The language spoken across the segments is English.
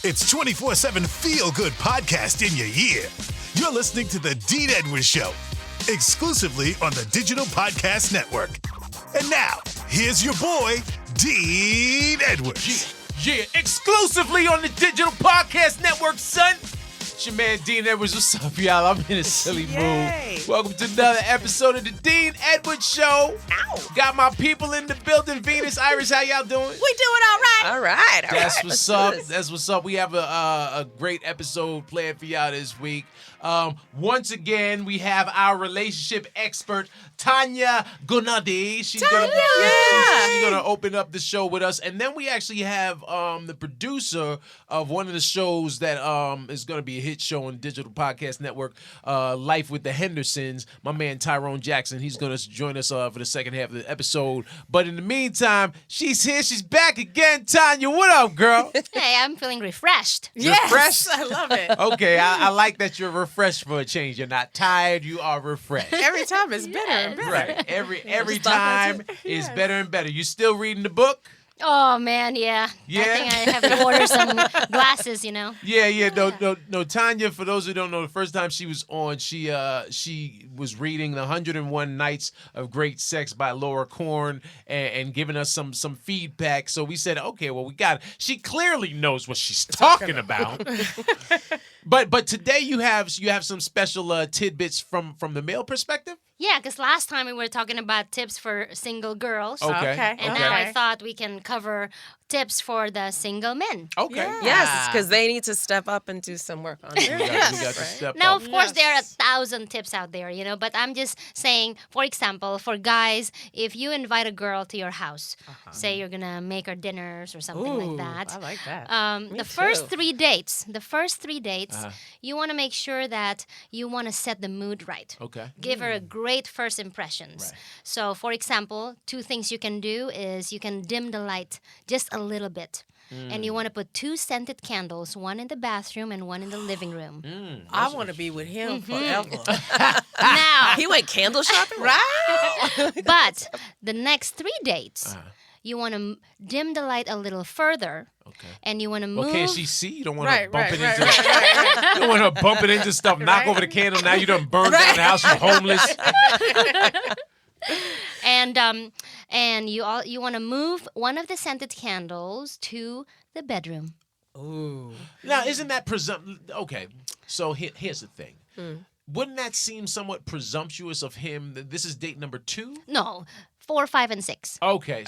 It's 24/7 feel-good podcast in your ear. You're listening to The Dean Edwards Show, exclusively on the Digital Podcast Network. And now, here's your boy, Dean Edwards. Yeah, exclusively on the Digital Podcast Network, son. It's your man, Dean Edwards. What's up, y'all? I'm in a silly mood. Welcome to another episode of the Dean Edwards Show. Ow. Got my people in the building. Venus, Iris, how y'all doing? We doing all right. All right. That's what's up. That's what's up. We have a great episode planned for y'all this week. Once again, we have our relationship expert, Tanya Gunadi. She's gonna open up the show with us, and then we actually have the producer of one of the shows that is gonna be a hit show on Digital Podcast Network, Life with the Hendersons. My man Tyrone Jackson. He's gonna join us for the second half of the episode. But in the meantime, she's here. She's back again. Tanya, what up, girl? Hey, I'm feeling refreshed. Yes, Refreshed? I love it. Okay, I like that you're refreshed for a change. You're not tired. You are refreshed. Every time it's better and better. Right. Every time is better and better. You still reading the book? Oh, man, yeah. Yeah? I think I have to order some glasses, you know. Yeah. No. Tanya, for those who don't know, the first time she was on, she was reading The 101 Nights of Great Sex by Laura Korn and giving us some feedback. So we said, okay, well, we got it. She clearly knows what she's talking about. But today you have some special tidbits from the male perspective? Yeah, because last time we were talking about tips for single girls. Okay. And now I thought we can cover tips for the single men. Okay. Yeah. Yes, because they need to step up and do some work on it. We got to step Now, up. of course, there are 1,000 tips out there, you know, but I'm just saying, for example, for guys, if you invite a girl to your house, say you're going to make her dinners or something like that. I like that. The first three dates, you want to make sure that you want to set the mood right. Okay. Give her a great first impressions. Right. So, for example, two things you can do is you can dim the light just a little bit. And you want to put 2 scented candles, one in the bathroom and one in the living room. I want to be with him forever. Now, He went candle shopping? Right? but the next 3 dates, you want to dim the light a little further. Okay. And you want to move. Well, can't she see? You don't want to bump it into. Right. You don't want to bump it into stuff. Knock over the candle. Now you done burned down the house. You're homeless. And you want to move one of the scented candles to the bedroom. Ooh. Now, isn't that Okay, so here's the thing. Wouldn't that seem somewhat presumptuous of him? This is date number 2? No, 4, 5, and 6. Okay,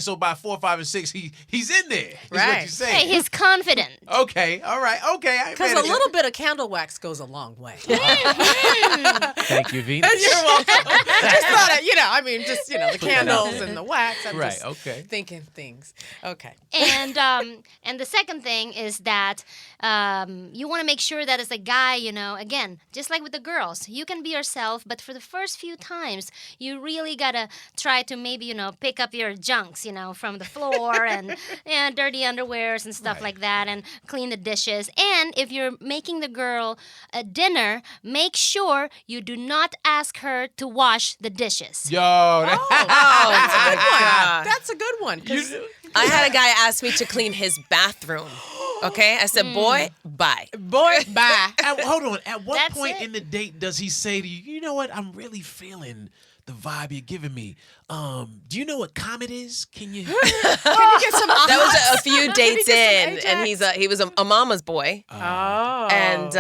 so by 4, 5, and 6, he's in there. Is what Right. you're saying. Hey, he's confident. Okay, all right, okay. Because a little bit of candle wax goes a long way. Thank you, Venus. You're welcome. Just thought, the candles and the wax. I'm Right, just okay. thinking things. Okay. And the second thing is that you want to make sure that as a guy, again, just like with the girls, you can be yourself, but for the first few times, you really got to try to maybe, pick up your junks, from the floor and dirty underwears and stuff like that and clean the dishes. And if you're making the girl a dinner, make sure you do not ask her to wash the dishes. Yo, That's a good one. That's a good one. 'Cause I had a guy ask me to clean his bathroom. Okay? I said, boy, bye. boy, bye. hold on. At what That's point it. in the date does he say to you, you know what, I'm really feeling the vibe you're giving me. Do you know what comet is? Can you? Can you get some? That was a few dates in, get some and Ajax? he was a mama's boy. Oh. And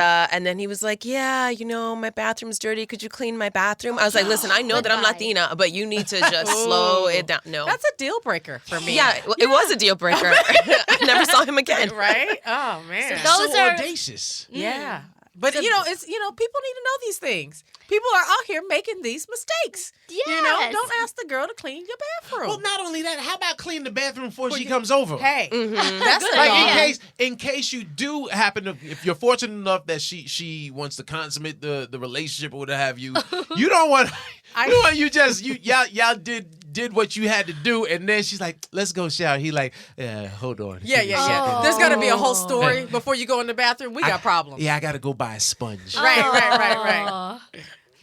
then he was like, yeah, my bathroom's dirty. Could you clean my bathroom? I was like, listen, I know that I'm Goodbye. Latina, but you need to just slow it down. No. That's a deal breaker for me. Yeah, it was a deal breaker. I never saw him again. Right? Oh man. Those so are- audacious. Yeah. But people need to know these things. People are out here making these mistakes. Yes. Don't ask the girl to clean your bathroom. Well, not only that, how about clean the bathroom before she comes over? Hey, that's Good a Like idea. in case you do happen to, if you're fortunate enough that she wants to consummate the relationship or what have you, you don't want y'all did what you had to do, and then she's like, let's go shower. He like, hold on. Yeah. Oh. There's got to be a whole story before you go in the bathroom. We got problems. Yeah, I got to go buy a sponge. Right. Oh.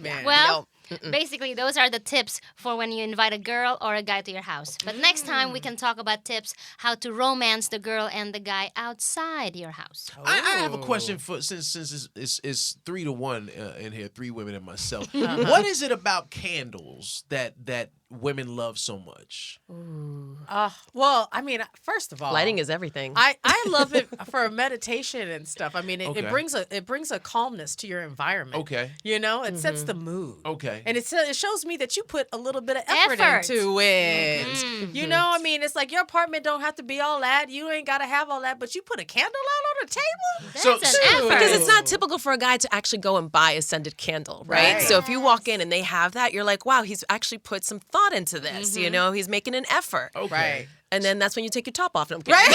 Man. Well, Basically, those are the tips for when you invite a girl or a guy to your house. But next time, we can talk about tips how to romance the girl and the guy outside your house. I have a question for since it's 3-1 in here, 3 women and myself. What is it about candles that women love so much? Well, I mean, first of all, Lighting is everything. I love it for meditation and stuff. I mean, it Okay. brings a calmness to your environment. Okay. You know, it sets the mood. Okay. And it shows me that you put a little bit of effort Effort. into it. You know, I mean, it's like your apartment don't have to be all that. You ain't got to have all that, but you put a candle out on the table. That's an effort. Because it's not typical for a guy to actually go and buy a scented candle, right? Right. So if you walk in and they have that, you're like, wow, he's actually put some thought into this. You know, he's making an effort. Okay. Right. And then that's when you take your top off. No, I'm kidding. Right?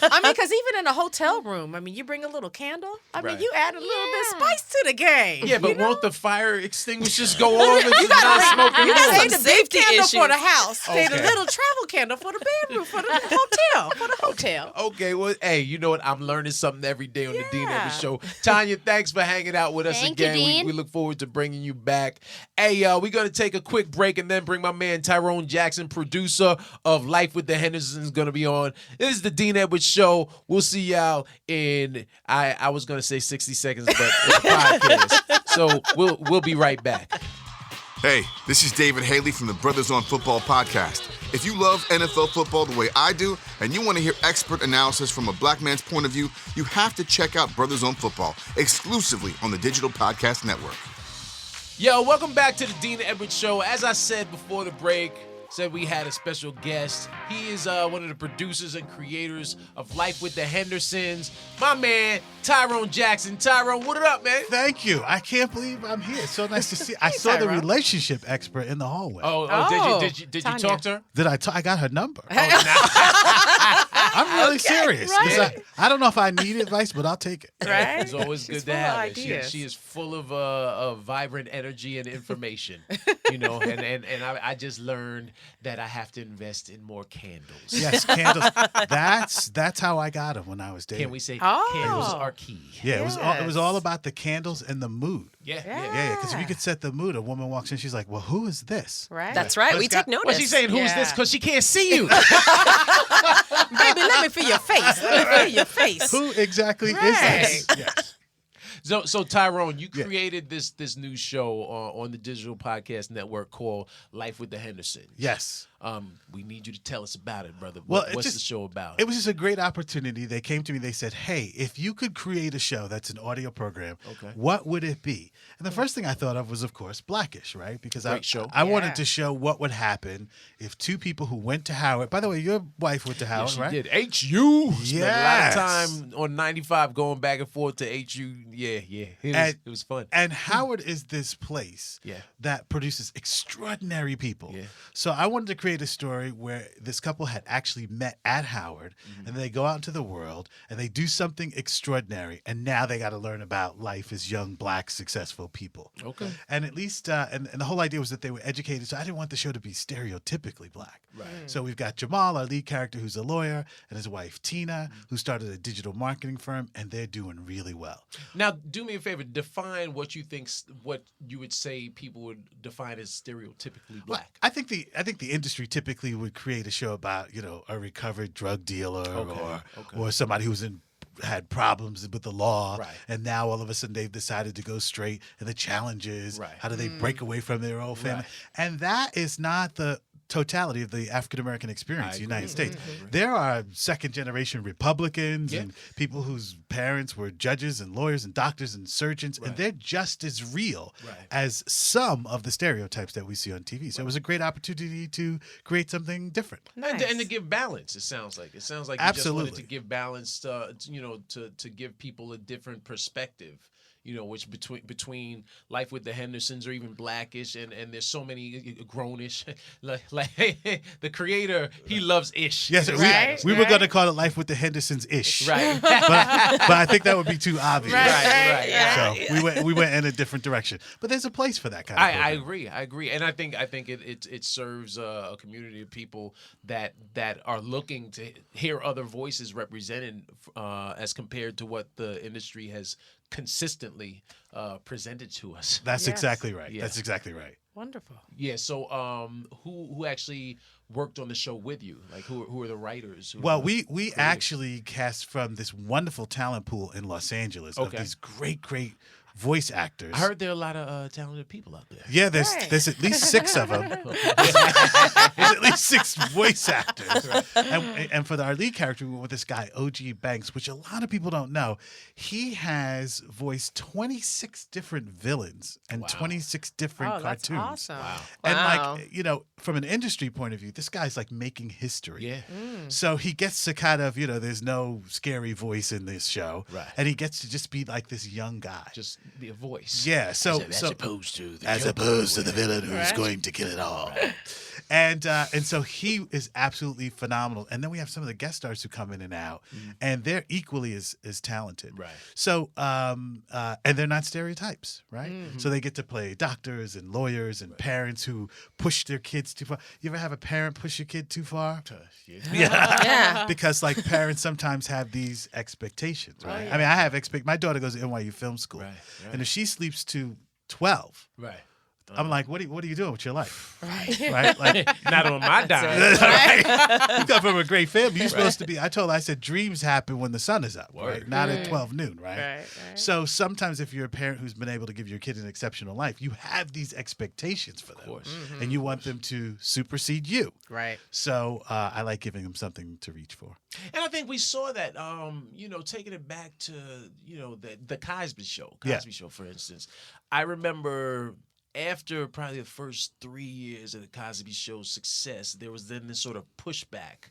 I mean, because even in a hotel room, I mean, you bring a little candle. I mean, Right. you add a little bit of spice to the game. Yeah, but you know? won't the fire extinguishers go off if it's not smoking? You got Stay some the big safety candle for issues. the house. Stay the Okay. little travel candle for the bedroom, for the hotel, for the hotel. Okay, well, hey, you know what? I'm learning something every day on the Dean Yeah. Evans Show. Tanya, thanks for hanging out with us Thank you, again. Dean. We look forward to bringing you back. Hey, we're going to take a quick break and then bring my man Tyrone Jackson, producer of Life with the Hendersons, going to be on. This is the Dean Edwards Show. We'll see y'all in, I was going to say 60 seconds, but it's a podcast. So we'll be right back. Hey, this is David Haley from the Brothers on Football podcast. If you love NFL football the way I do, and you want to hear expert analysis from a black man's point of view, you have to check out Brothers on Football, exclusively on the Digital Podcast Network. Yo, welcome back to the Dean Edwards Show. As I said before the break, said we had a special guest. He is one of the producers and creators of Life with the Hendersons. My man, Tyrone Jackson. Tyrone, what up, man? Thank you. I can't believe I'm here. It's so nice to see. I saw the Tyrone. relationship expert in the hallway. Did you Tanya. talk to her? Did I got her number. Oh, I'm really serious. 'Cause right. I don't know if I need advice, but I'll take it. Right? It's always good She's to full of have her. ideas. She is full of vibrant energy and information. You know, and I just learned that I have to invest in more candles. Yes, candles. That's how I got them when I was dating. Can we say Oh. candles are key? Yeah, it was Yes. all about the candles and the mood. Yeah. Yeah, because if you could set the mood, a woman walks in, she's like, "Well, who is this?" Right? That's right. But We it's got- take notice. Well, she's saying, who's Yeah. this? Because she can't see you. Baby, let me feel your face. Let me feel your face. Who exactly Right. is this? Yes. So Tyrone, you Yeah. created this new show on the Digital Podcast Network called Life with the Hendersons. Yes. We need you to tell us about it, brother. Well, What's the show about? It was just a great opportunity. They came to me. They said, "Hey, if you could create a show that's an audio program, Okay. what would it be?" And the first thing I thought of was, of course, Blackish, right? Because Great show. I Yeah. wanted to show what would happen if two people who went to Howard. By the way, your wife went to Yeah, Howard, she right? did. HU. Spent a lot Yes. of time on 95 going back and forth to HU. Yeah. It was fun. And Howard is this place Yeah. that produces extraordinary people. Yeah. So I wanted to create a story where this couple had actually met at Howard, Mm-hmm. and they go out into the world and they do something extraordinary, and now they got to learn about life as young, black, successful people. Okay. And at least, and the whole idea was that they were educated. So I didn't want the show to be stereotypically black. Right. So we've got Jamal, our lead character, who's a lawyer, and his wife Tina, who started a digital marketing firm, and they're doing really well. Now, do me a favor. Define what you think, what you would say people would define as stereotypically black. I think the industry typically would create a show about, a recovered drug dealer or somebody who's had problems with the law, Right. and now all of a sudden they've decided to go straight, and the challenge is Right. how do they break away from their old family? Right. And that is not the totality of the African American experience in the United States. Mm-hmm. There are second generation Republicans Yeah. and people whose parents were judges and lawyers and doctors and surgeons, and they're just as real Right. as some of the stereotypes that we see on TV. So it was a great opportunity to create something different. And to give balance, it sounds like. It sounds like you just wanted Absolutely. to give balance, to give people a different perspective. Which between Life with the Hendersons or even Blackish, and there's so many grownish, like the creator, he loves ish. Yes, Right, we were right. going to call it Life with the Hendersons-ish. Right. But I think that would be too obvious. Right. So we went in a different direction. But there's a place for that kind of I program. agree, and I think it serves a community of people that are looking to hear other voices represented as compared to what the industry has consistently presented to us. That's Yes. exactly right. Yeah. That's exactly right. Wonderful. Yeah. So, who actually worked on the show with you? Like, who are the writers? Who Well, are the we creators? actually cast from this wonderful talent pool in Los Angeles of Okay. these great voice actors. I heard there are a lot of talented people out there. Yeah, Right. there's at least 6 of them. There's at least 6 voice actors. And for our lead character, we went with this guy, O.G. Banks, which a lot of people don't know. He has voiced 26 different villains and Wow. 26 different Oh, that's cartoons. awesome. Wow. And Wow. like, from an industry point of view, this guy's like making history. Yeah. So he gets to kind of, there's no scary voice in this show. Right. And he gets to just be like this young guy. Just be a voice. Yeah, so As opposed to the as Joker. opposed to the villain who's Right. going to kill it all. And so he is absolutely phenomenal. And then we have some of the guest stars who come in and out, and they're equally as talented. Right. So and they're not stereotypes, right? So they get to play doctors and lawyers and parents who push their kids too far. You ever have a parent push your kid too far? Yeah. Because like parents sometimes have these expectations, right? I mean, I have my daughter goes to NYU Film School, Right, right. and if she sleeps to 12, Right. I'm like, what are you doing with your life? Right. Right? Like, Not on my dime. you come from a great family. You're supposed to be. I told her, I said, dreams happen when the sun is up, right? Word. Not at 12 noon, right? Right. So sometimes if you're a parent who's been able to give your kid an exceptional life, you have these expectations for them. Of course. And you want them to supersede you. Right. So I like giving them something to reach for. And I think we saw that, taking it back to, the Cosby Show. Yeah. Cosby Show, for instance. I remember after probably the first 3 years of the Cosby Show's success, there was then this sort of pushback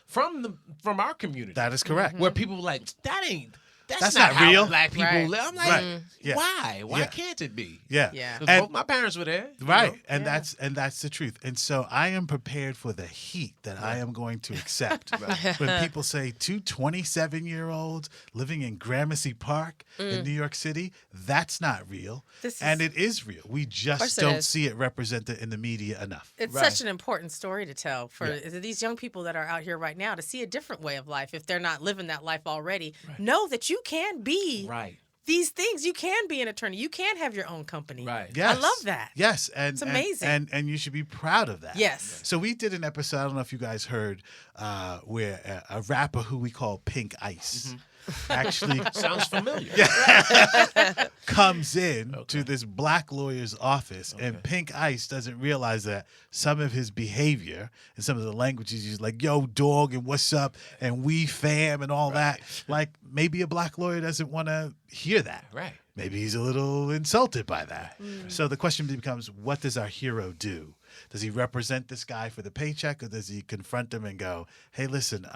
from our community. That is correct. Where people were like, that's not not how real." black people Right. live. I'm like, Right. Yeah. why? Why Yeah. can't it be? Yeah. Yeah. 'Cause And- both my parents were there. you Right. know? And Yeah. that's the truth. And so I am prepared for the heat that I am going to accept. When people say 2 27-year-olds living in Gramercy Park in New York City, that's not real. And it is real. We just course it don't is. see it represented in the media enough. It's Right. such an important story to tell for these young people that are out here right now to see a different way of life if they're not living that life already. Know that you can be Right. these things. You can be an attorney. You can have your own company. Right. Yes. I love that. Yes, and It's amazing. and you should be proud of that. Yes. So we did an episode. I don't know if you guys heard, where a rapper who we call Pink Ice actually Sounds familiar. comes in to this black lawyer's office, and Pink Ice doesn't realize that some of his behavior and some of the language he's used, like "yo, dog," and "what's up," and "we fam," and all that. Like maybe a black lawyer doesn't want to hear that. Right. Maybe he's a little insulted by that. So the question becomes, what does our hero do? Does he represent this guy for the paycheck, or does he confront him and go, "Hey, listen,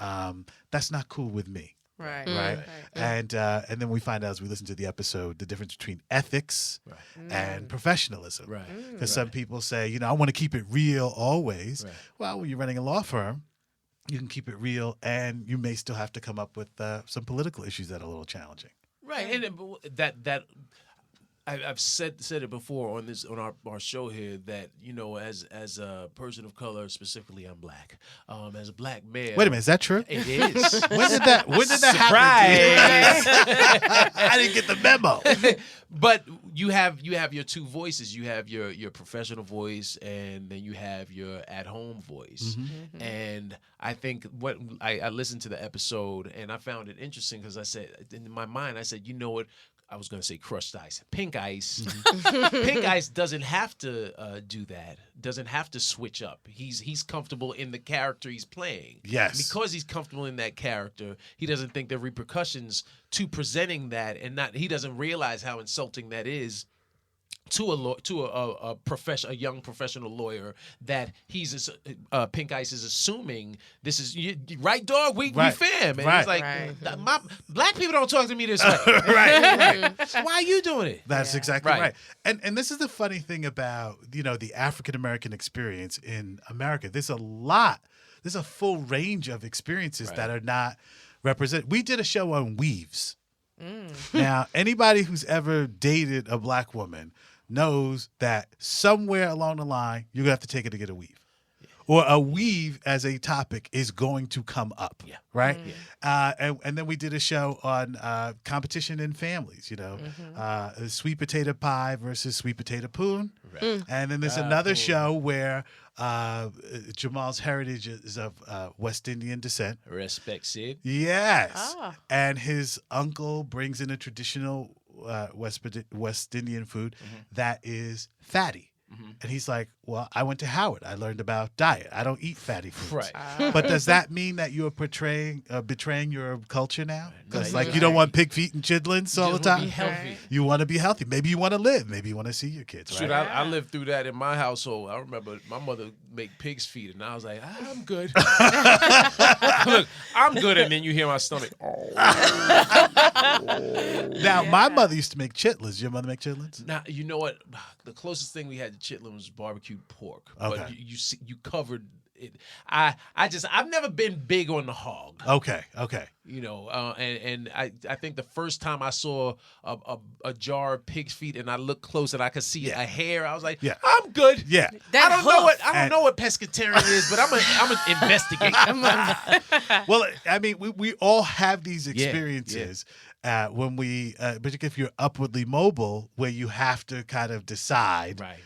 that's not cool with me." Right. Right. And then we find out as we listen to the episode the difference between ethics and professionalism. Right. Because some people say, I want to keep it real always. Right. Well, when you're running a law firm, you can keep it real, and you may still have to come up with some political issues that are a little challenging. Right, and that I've said it before on our show here that as a person of color, specifically I'm black, as a black male. Wait a minute, is that true? It is. When did that happen? I didn't get the memo. But you have your two voices. You have your professional voice, and then you have your at-home voice. And I think what I listened to the episode, and I found it interesting because I said in my mind, I said, you know what? I was going to say crushed ice. Pink Ice. Pink Ice doesn't have to do that. Doesn't have to switch up. He's comfortable in the character he's playing. Yes. Because he's comfortable in that character, he doesn't think there are repercussions to presenting that, and he doesn't realize how insulting that is to a young professional lawyer that Pink Ice is assuming this is right, dog. We fam, and he's like, my black people don't talk to me this way. right. Why are you doing it? That's exactly right. Right. And this is the funny thing about the African American experience in America. There's a full range of experiences that are not represented. We did a show on weaves. Now, anybody who's ever dated a black woman knows that somewhere along the line, you're going to have to take her to get a weave. or a weave as a topic is going to come up, right? And then we did a show on competition in families, sweet potato pie versus sweet potato poon. Right. And then there's another show where Jamal's heritage is of West Indian descent. Respect, Sid. Yes. And his uncle brings in a traditional West Indian food that is fatty. And he's like, well, I went to Howard. I learned about diet. I don't eat fatty foods. Right. But does that mean that you're betraying your culture now? Because you don't want pig feet and chitlins all the time. Be healthy. You want to be healthy. Maybe you want to live. Maybe you want to see your kids. Right? Shoot, I lived through that in my household. I remember my mother make pig's feet, and I was like, I'm good. Look, I'm good, and then you hear my stomach. Now, my mother used to make chitlins. Your mother make chitlins? Now, you know what? The closest thing we had to chitlin was barbecued pork. Okay. But you covered it. I've never been big on the hog. Okay. And I think the first time I saw a jar of pig's feet and I looked close and I could see a hair, I was like, I'm good. Yeah. I don't know what pescatarian is, but I'm gonna investigate. Well, I mean, we all have these experiences when we, particularly if you're upwardly mobile, where you have to kind of decide. Right.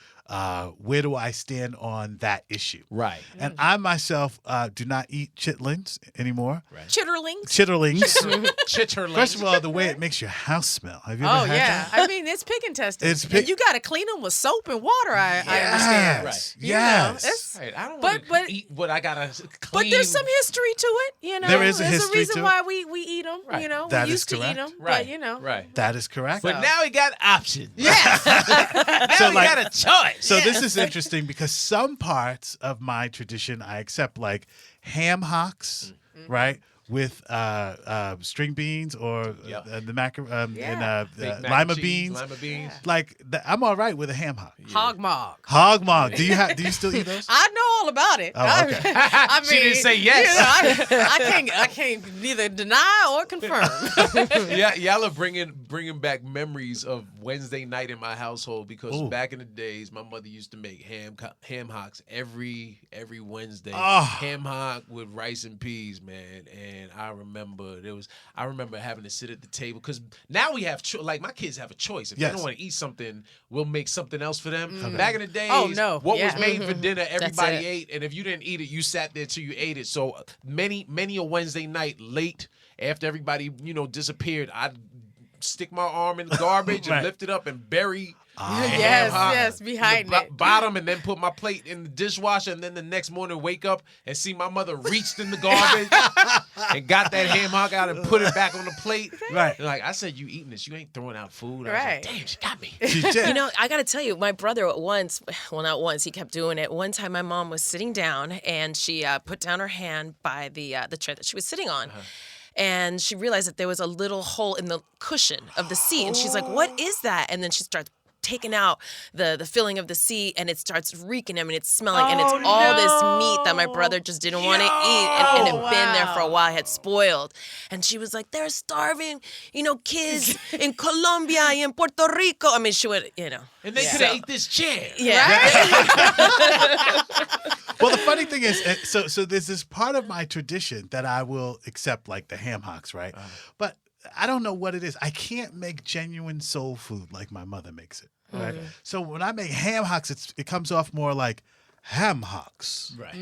Where do I stand on that issue? Right. And I myself do not eat chitlins anymore. Right. Chitterlings. Chitterlings. First of all, the way it makes your house smell. Have you ever had that? I mean, it's pig intestines. It's pig- And you got to clean them with soap and water, I understand. Right. You know, Yes. Right. I don't But- want to eat what I gotta clean. But there's some history to it, There is a There's history a reason to it. why we eat them, Right. That we is used to eat correct. them, Right. but Right. That is correct. But now we got options. Yes. Now So, we like- got a choice. So this is interesting because some parts of my tradition I accept, like ham hocks, right, with string beans or the Baked mac lima and cheese, beans. Lima beans. Like I'm all right with a ham hock. Hog mog. Hog mog. Do you still eat those? I know all about it. Oh, okay. I mean, She didn't say yes. I can't neither deny or confirm. Yeah, y'all are bringing back memories of Wednesday night in my household because back in the days, my mother used to make ham hocks every Wednesday. Oh. Ham hock with rice and peas, man. And I remember having to sit at the table because now we have like my kids have a choice. If they don't want to eat something, we'll make something else for them. Back in the days, what was made for dinner, everybody ate, and if you didn't eat it, you sat there till you ate it. So many a Wednesday night late after everybody disappeared, I'd stick my arm in the garbage and lift it up and bury. Yes, be hiding it. Bottom, and then put my plate in the dishwasher, and then the next morning wake up and see my mother reached in the garbage and got that ham hock out and put it back on the plate. Right. And like I said, you eating this? You ain't throwing out food. I Right. was like, damn, she got me. She did. I got to tell you, my brother not once, he kept doing it. One time my mom was sitting down and she put down her hand by the chair that she was sitting on. And she realized that there was a little hole in the cushion of the seat. And she's like, what is that? And then she starts taking out the filling of the seat and it starts reeking. I mean, it's smelling and it's all this meat that my brother just didn't want to eat and it had been there for a while, had spoiled. And she was like, they're starving, kids in Colombia and in Puerto Rico. I mean, she would, And they could have ate this chair. Yeah. Well, the funny thing is, so there's this part of my tradition that I will accept, like the ham hocks, right? But I don't know what it is. I can't make genuine soul food like my mother makes it, right? So when I make ham hocks, it comes off more like ham hocks. Right.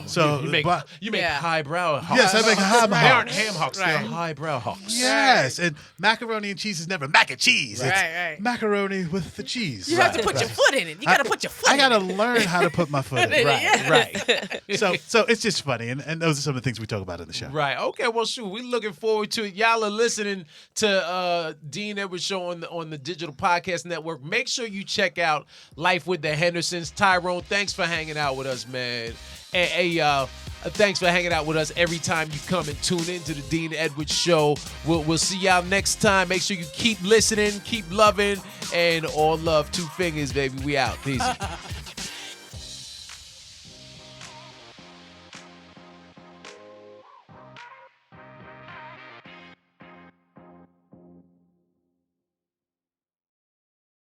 So You make highbrow hawks. Yes, I make ham They hocks. aren't ham hawks. They're highbrow hawks. Yes, and macaroni and cheese is never mac and cheese. It's Right. macaroni with the cheese. You have to put your foot in it. You got to put your foot I in gotta it. learn how to put my foot in it. Right. So it's just funny, and those are some of the things we talk about in the show. Right. Okay. Well, shoot, we're looking forward to it. Y'all are listening to Dean Edwards Show on the Digital Podcast Network. Make sure you check out Life with the Hendersons. Tyrone, thanks for hanging out with us, man. Hey, thanks for hanging out with us every time you come and tune in to the Dean Edwards Show. We'll see y'all next time. Make sure you keep listening, keep loving, and all love, 2 fingers, baby. We out. Peace.